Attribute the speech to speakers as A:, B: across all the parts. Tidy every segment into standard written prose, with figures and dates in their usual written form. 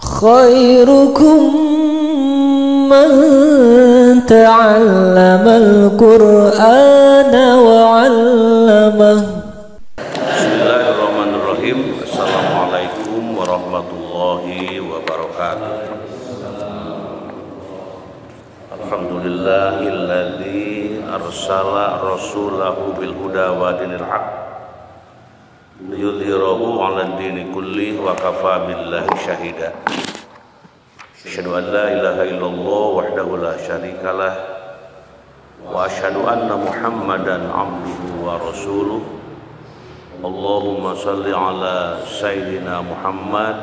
A: khairukum man ta'allamal Qur'ana wa 'allamah.
B: Bismillahirrahmanirrahim. Assalamualaikum warahmatullahi wabarakatuh. Alhamdulillahilladzi arsala rasulahu bil huda wa dinil haq liyudhhirahu 'alad dini kulli wa kafa billahi syahida. Asyhadu an la ilaha illallah wahdahu la syarikalah wa asyhadu anna Muhammadan 'abduhu wa rasuluh. Allahumma salli ala sayyidina Muhammad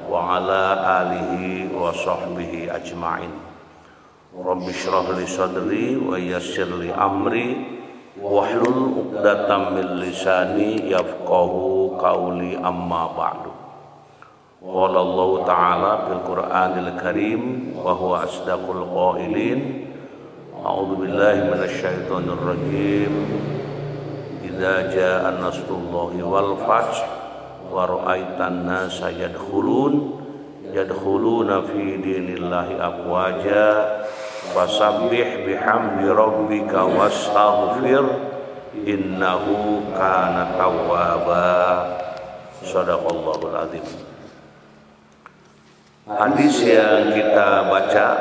B: wa ala alihi wa sahbihi ajma'in. Rabbi shrah li sadri wa yassir li amri wahlul 'uqdatam min lisani yafqahu qawli, amma ba'du. Qala Allah ta'ala fil Qur'anil Karim wa huwa asdaqul qailin. A'udzu billahi minasy syaithanir rajim. Idza jaa nasrullahi wal fath wa ra'aitan nasa yadkhuluna fi dinillahi afwaja fasabbih bihamdi rabbika wastaghfir innahu kana tawwaba. Shadaqallahul azim. Hadis yang kita baca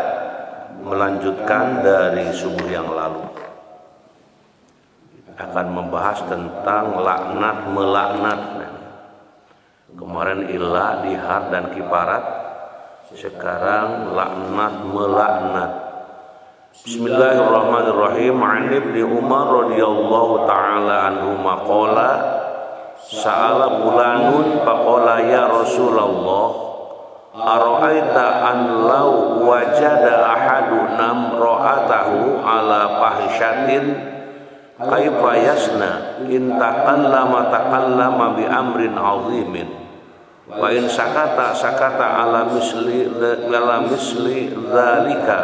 B: melanjutkan dari subuh yang lalu akan membahas tentang laknat melaknat. Kemarin ilah, dihar dan kiparat, sekarang laknat melaknat. Bismillahirrahmanirrahim. An Ibnu Umar radhiyallahu taala anhu maqala sa'ala fulanun faqala ya Rasulullah ara'aita an law wajada ahaduna ra'atahu ala fahishatin kaifa yasna in takallama bi amrin 'azimin wa in sakata ala misli dzalika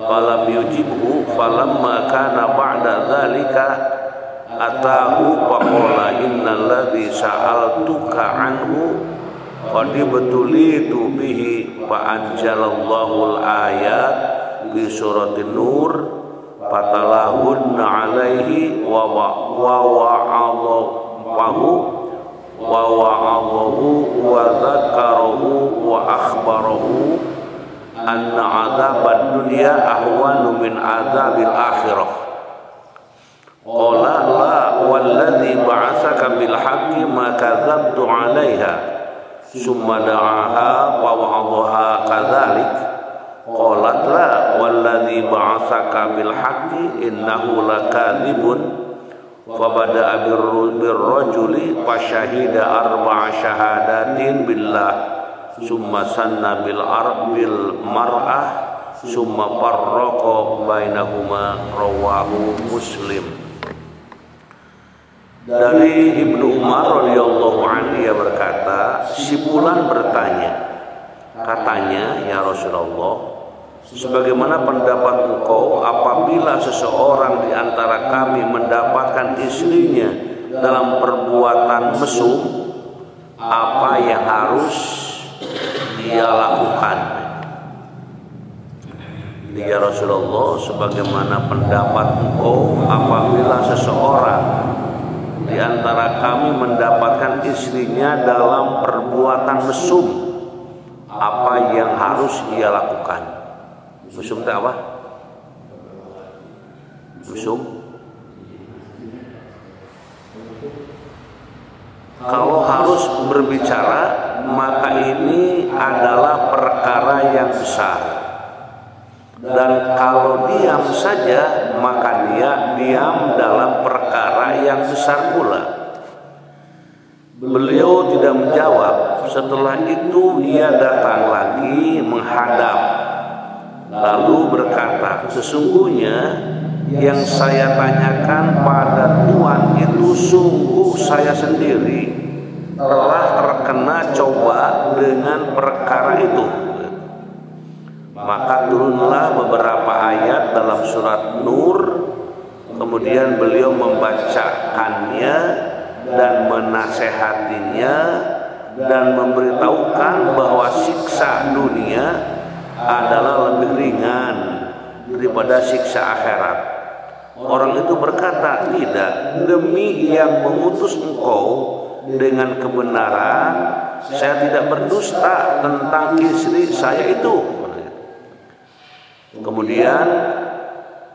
B: falam yujibhu falamma kana ba'da dzalika atahu faqala innal ladzi sa'altuka anhu qad betulitu bihi fa anjalallahu al-ayat bi suratin nur fatalahunna alaihi wa wa'adhahu wa dzakarahu wa akhbarahu anna adzabad dunya ahwanu min adzabil akhirah. Qala la walladzi ba'atsaka bil haqqi ma kadzabtu 'alaiha summa da'aha wa wa'adhaha kadzalik. Qalat la walladzi ba'atsaka bil haqqi innahu lakadzibun fa bada'a birrajuli fasyahida arba'a syahadatin billah summa sanna bil mar'ah summa farraqa bainahuma rawahu Muslim. Dari Ibnu Umar radhiyallahu anhu, ia berkata, si fulan bertanya, katanya, ya Rasulullah, sebagaimana pendapat engkau apabila seseorang di antara kami mendapatkan istrinya dalam perbuatan mesum, apa yang harus dia lakukan? Ya Rasulullah, sebagaimana pendapat engkau apabila seseorang di antara kami mendapatkan istrinya dalam perbuatan mesum, apa yang harus dia lakukan? Mesum itu apa? Mesum? Kalau harus berbicara, maka ini adalah perkara yang besar. Dan kalau diam saja, maka dia diam dalam perkara yang besar pula. Beliau tidak menjawab. Setelah itu ia datang lagi menghadap, lalu berkata, sesungguhnya yang saya tanyakan pada Tuhan itu sungguh saya sendiri telah terkena coba dengan perkara itu. Maka turunlah beberapa ayat dalam surat Nur. Kemudian beliau membacakannya dan menasehatinya dan memberitahukan bahwa siksa siksa dunia adalah lebih ringan daripada siksa akhirat. Orang itu berkata, tidak, demi yang mengutus engkau dengan kebenaran, saya tidak berdusta tentang istri saya itu. Kemudian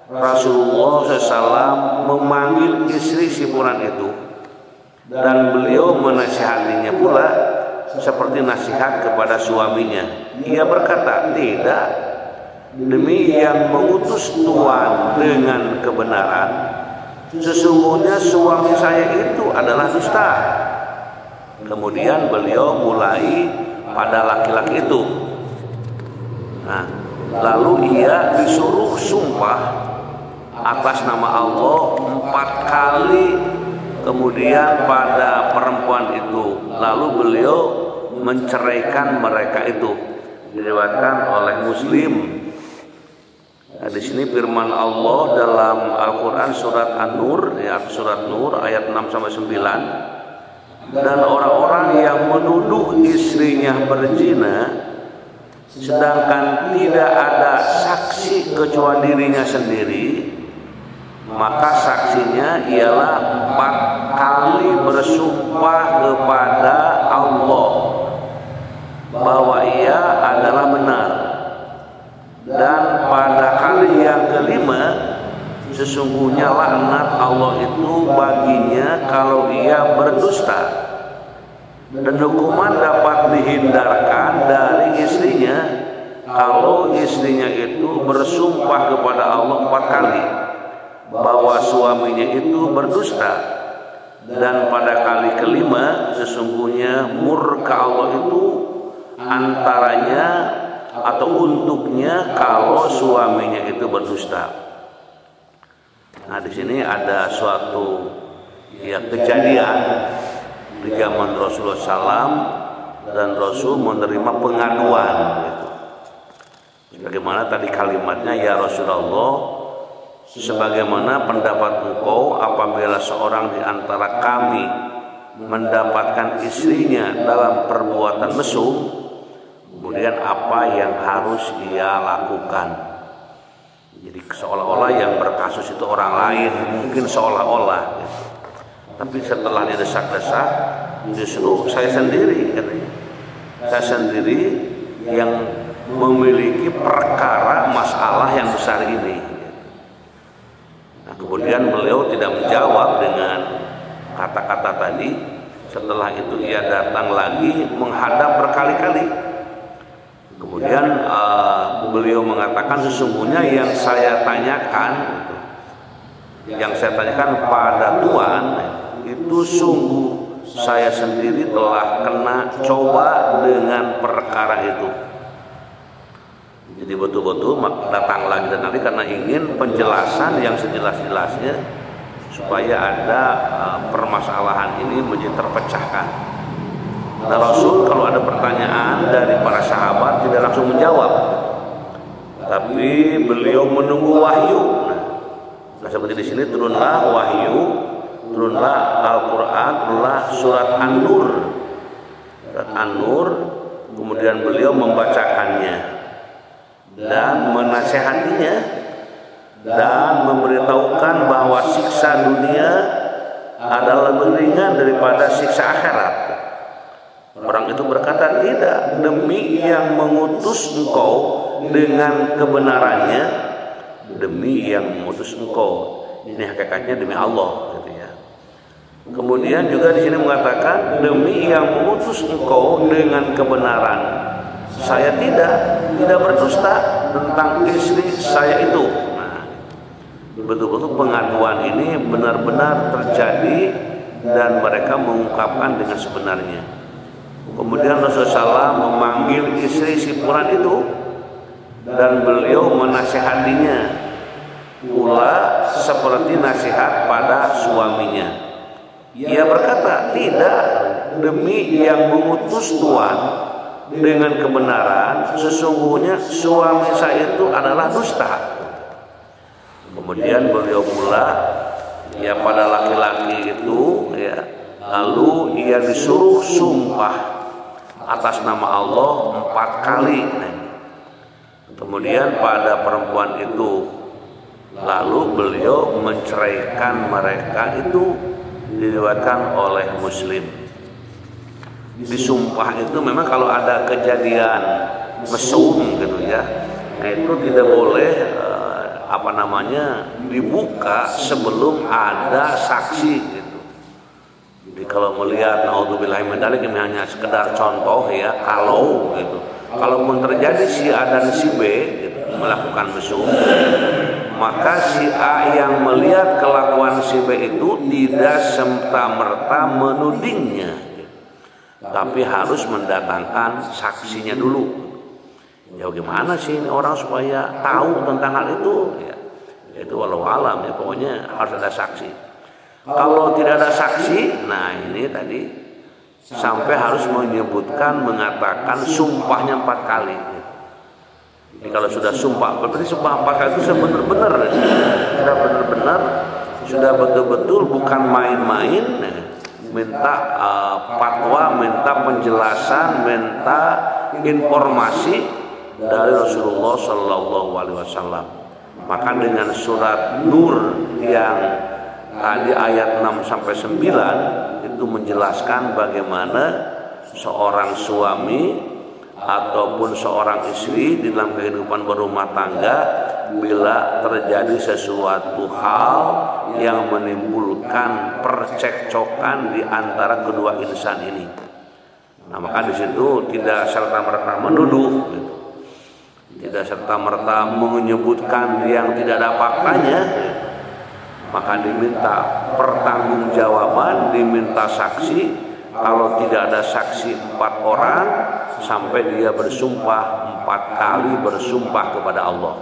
B: Rasulullah SAW memanggil istri si Fulan itu, dan beliau menasihatinya pula seperti nasihat kepada suaminya. Ia berkata, tidak, demi yang mengutus Tuhan dengan kebenaran, sesungguhnya suami saya itu adalah dusta. Kemudian beliau mulai pada laki-laki itu. Nah, lalu ia disuruh sumpah atas nama Allah 4 kali. Kemudian pada perempuan itu, lalu beliau menceraikan mereka itu. Diriwayatkan oleh Muslim. Nah, di sini firman Allah dalam Al-Quran surat An-Nur, ya, surat Nur ayat 6-9. Dan orang-orang yang menuduh istrinya berzina, sedangkan tidak ada saksi kecuali dirinya sendiri, maka saksinya ialah 4 kali bersumpah kepada Allah bahwa ia adalah benar. Dan pada kali yang kelima, sesungguhnya laknat Allah itu baginya kalau ia berdusta. Dan hukuman dapat dihindarkan dari istrinya kalau istrinya itu bersumpah kepada Allah 4 kali bahwa suaminya itu berdusta. Dan pada kali kelima, sesungguhnya murka Allah itu antaranya atau untuknya kalau suaminya itu berdusta. Nah, di sini ada suatu kejadian di zaman Rasulullah SAW, dan Rasul menerima pengaduan gitu. Sebagaimana tadi kalimatnya, ya Rasulullah, sebagaimana pendapat engkau apabila seorang di antara kami mendapatkan istrinya dalam perbuatan mesum, kemudian apa yang harus ia lakukan. Jadi seolah-olah yang berkasus itu orang lain, mungkin seolah-olah gitu. Tapi setelah didesak-desak, justru saya sendiri katanya. Saya sendiri yang memiliki perkara masalah yang besar ini. Nah, kemudian beliau tidak menjawab dengan kata-kata tadi. Setelah itu ia datang lagi menghadap berkali-kali. Kemudian beliau mengatakan, sesungguhnya yang saya tanyakan pada Tuhan itu sungguh saya sendiri telah kena coba dengan perkara itu. Jadi betul-betul datang lagi dan nanti karena ingin penjelasan yang sejelas-jelasnya supaya ada permasalahan ini menjadi terpecahkan. Nah, Rasul kalau ada pertanyaan dari para sahabat tidak langsung menjawab, tapi beliau menunggu wahyu. Nah, seperti di sini turunlah wahyu, turunlah Al-Quran, turunlah surat An-Nur. Surat An-Nur, kemudian beliau membacakannya dan menasihatinya dan memberitahukan bahwa siksa dunia adalah lebih ringan daripada siksa akhirat. Orang itu berkata, tidak, demi yang mengutus engkau dengan kebenarannya, demi yang mengutus engkau. Ini hakikatnya demi Allah, gitu ya. Kemudian juga di sini mengatakan, demi yang mengutus engkau dengan kebenaran, saya tidak berdusta tentang istri saya itu. Nah, betul-betul pengaduan ini benar-benar terjadi dan mereka mengungkapkan dengan sebenarnya. Kemudian Rasulullah SAW memanggil istri si Fulan itu dan beliau menasihatinya pula seperti nasihat pada suaminya. Ia berkata, tidak, demi yang mengutus Tuhan dengan kebenaran, sesungguhnya suami saya itu adalah dusta. Kemudian beliau pula ya pada laki-laki itu ya, lalu ia disuruh sumpah atas nama Allah 4 kali. Kemudian pada perempuan itu lalu beliau menceraikan mereka, itu diriwayatkan oleh Muslim. Disumpah itu memang kalau ada kejadian mesum gitu ya, nah itu tidak boleh dibuka sebelum ada saksi gitu. Jadi kalau melihat naudzubillahi min dzalik, ini hanya sekedar contoh ya, kalau gitu. Kalaupun terjadi si A dan si B gitu, melakukan mesum, maka si A yang melihat kelakuan si B itu tidak serta-merta menudingnya, tapi harus mendatangkan saksinya dulu. Ya gimana sih ini orang supaya tahu tentang hal itu? Ya, itu walau alam ya, pokoknya harus ada saksi. Kalau tidak ada saksi, nah ini tadi sampai harus mengatakan sumpahnya 4 kali. Jadi kalau sudah sumpah, berarti sumpah 4 kali itu sudah benar-benar, sudah betul-betul bukan main-main. Minta fatwa, minta penjelasan, minta informasi dari Rasulullah Sallallahu Alaihi Wasallam. Maka dengan surat Nur yang tadi ayat 6-9 itu menjelaskan bagaimana seorang suami ataupun seorang istri di dalam kehidupan berumah tangga bila terjadi sesuatu hal yang menimbulkan percekcokan di antara kedua insan ini. Nah, maka di situ tidak serta-merta menuduh gitu. Tidak serta-merta menyebutkan yang tidak ada faktanya, maka diminta pertanggungjawaban, diminta saksi. Kalau tidak ada saksi 4 orang, sampai dia bersumpah 4 kali, bersumpah kepada Allah,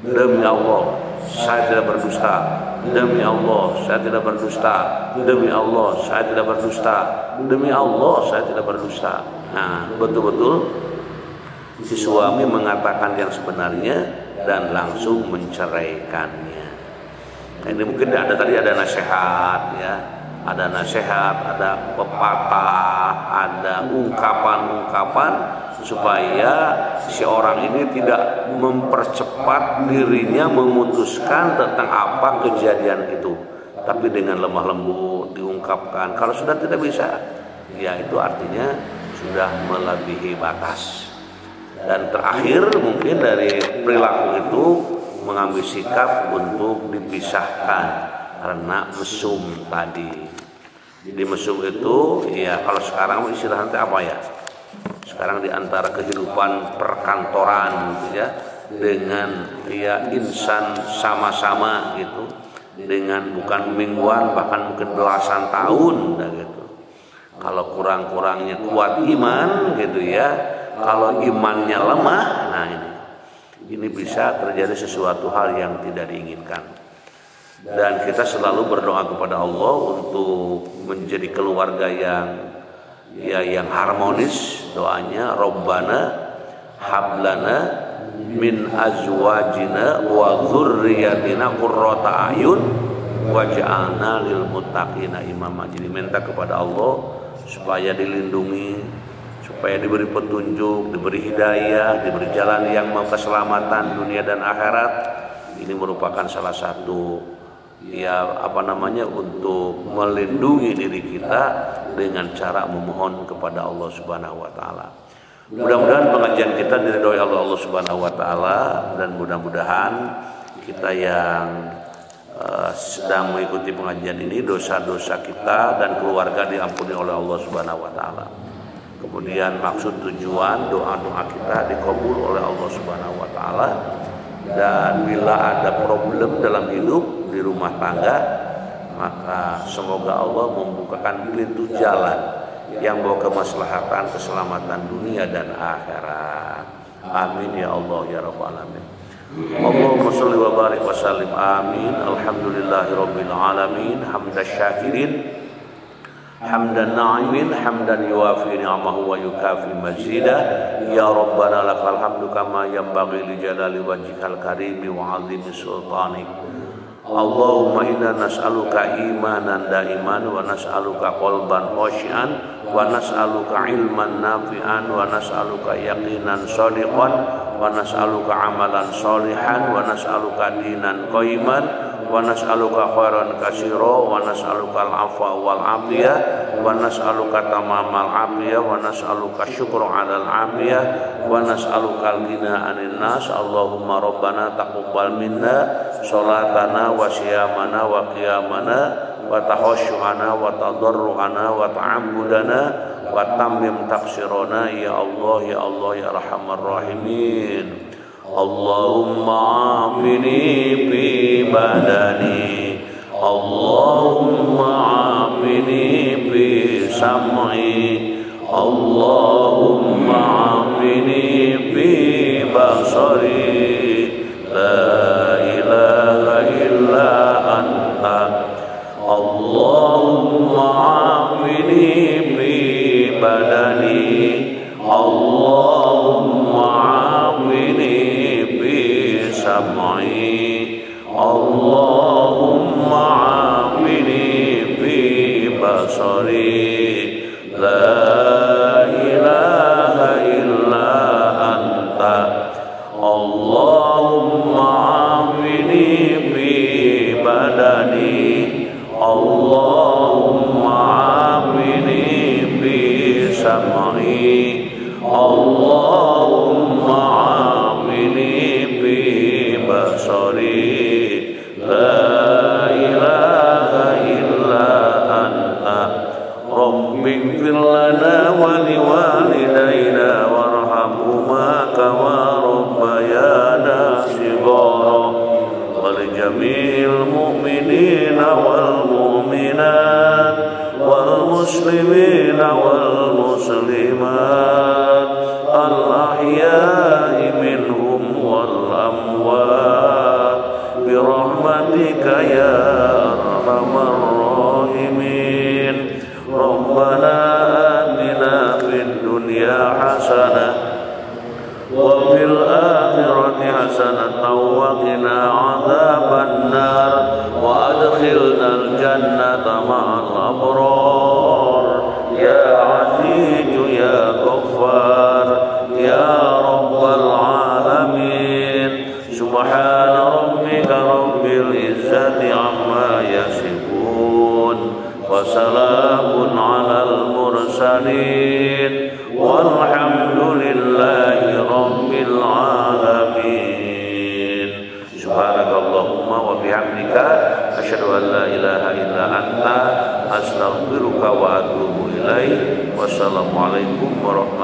B: demi Allah saya tidak berdusta, demi Allah saya tidak berdusta, demi Allah saya tidak berdusta, demi Allah saya tidak berdusta. Nah, betul-betul si suami mengatakan yang sebenarnya dan langsung menceraikannya. Nah, ini mungkin ada nasihat ya, ada nasihat, ada pepatah, ada ungkapan-ungkapan supaya si orang ini tidak mempercepat dirinya memutuskan tentang apa kejadian itu, tapi dengan lemah lembut diungkapkan. Kalau sudah tidak bisa, ya itu artinya sudah melebihi batas. Dan terakhir mungkin dari perilaku itu mengambil sikap untuk dipisahkan karena mesum tadi. Di mesum itu ya, kalau sekarang istilahnya apa ya? Sekarang di antara kehidupan perkantoran gitu ya, dengan ya insan sama-sama gitu, dengan bukan mingguan bahkan mungkin belasan tahun gitu. Kalau kurang-kurangnya kuat iman gitu ya, kalau imannya lemah, nah ini bisa terjadi sesuatu hal yang tidak diinginkan. Dan kita selalu berdoa kepada Allah untuk menjadi keluarga yang harmonis. Doanya Rabbana hablana min azwajina wa dzurriyyatina qurrata a'yun waj'alna lil muttaqina imama. Jadi minta kepada Allah supaya dilindungi, supaya diberi petunjuk, diberi hidayah, diberi jalan yang mau keselamatan dunia dan akhirat. Ini merupakan salah satu untuk melindungi diri kita dengan cara memohon kepada Allah Subhanahu wa taala. Mudah-mudahan pengajian kita diridhoi Allah Subhanahu wa taala, dan mudah-mudahan kita yang sedang mengikuti pengajian ini dosa-dosa kita dan keluarga diampuni oleh Allah Subhanahu wa taala. Kemudian maksud tujuan doa-doa kita dikabul oleh Allah Subhanahu wa taala. Dan bila ada problem dalam hidup di rumah tangga, maka semoga Allah membukakan pintu jalan yang bawa kemaslahatan, keselamatan dunia dan akhirat. Amin ya Allah ya rabbal alamin. Allahumma sholli wa barik wa sallim. Amin. Alhamdulillahirabbil alamin. Hamdan syakirin, hamdan na'imin, hamdan yuwafi ni'amahu wa yukafi mazida. Ya Rabbana lakal hamdu kama yanbaghi li jalali wajhikal karimi wa 'azimi sultanik. Allahumma inna nas'aluka imanan daiman wa nas'aluka qalban khashi'an wa nas'aluka ilman nafi'an wa nas'aluka yaqinan shadiqan wa nas'aluka amalan sholihan wa nas'aluka dinan qaiman wa nas'aluka khairan katsira wa nas'aluka al-'afwa wal 'afiyah wa nas'aluka tamamal 'afiyah wa nas'aluka syukra 'alal 'afiyah wa nas'aluka al-ghina 'anil nas. Allahumma rabbana taqabbal minna sholatana wa siyamana wa qiyamana wa tahassyu'ana wa tadarru'ana wa ta'abbudana wa tammim taqsirana ya Allah ya Allah ya arhamar rahimin. Allahumma afini fi badani, Allahumma afini fi sam'i, Allahumma afini fi basari, la ilaha illa anta. Allahumma afini fi badani, Allahumma afini fi sam'i, Allahumma afini fi basari, la ilaha illa anta. Allahumma afini fi badani, Allahumma afini fi sam'i, Allahumma afini fi basari, la ilaha illa anta. Rabbighfir lana wa liwalidayna warhamhuma kama rabbayana shighara wa li jami'il mu'minina wal mu'minat wal muslimina wal muslimat al ahya'i minhum wal amwat bi rahmatika ya arhamar rahimin. Rabbana atina fid dunya hasanah wa fil akhirati hasanatan wa qina adzaban nar wa adkhilnal jannata ma'al abrar ya aziz ya ghaffar ya rabbal alamin. Subhana rabbika rabbil izzati amma yasifun wa salamun alal mursalin walhamdulillahi rabbil alamin. Subhanakallahumma wa bihamdika asyhadu an la ilaha illa anta astaghfiruka wa atubu ilaik. Wassalamualaikum warahmatullahi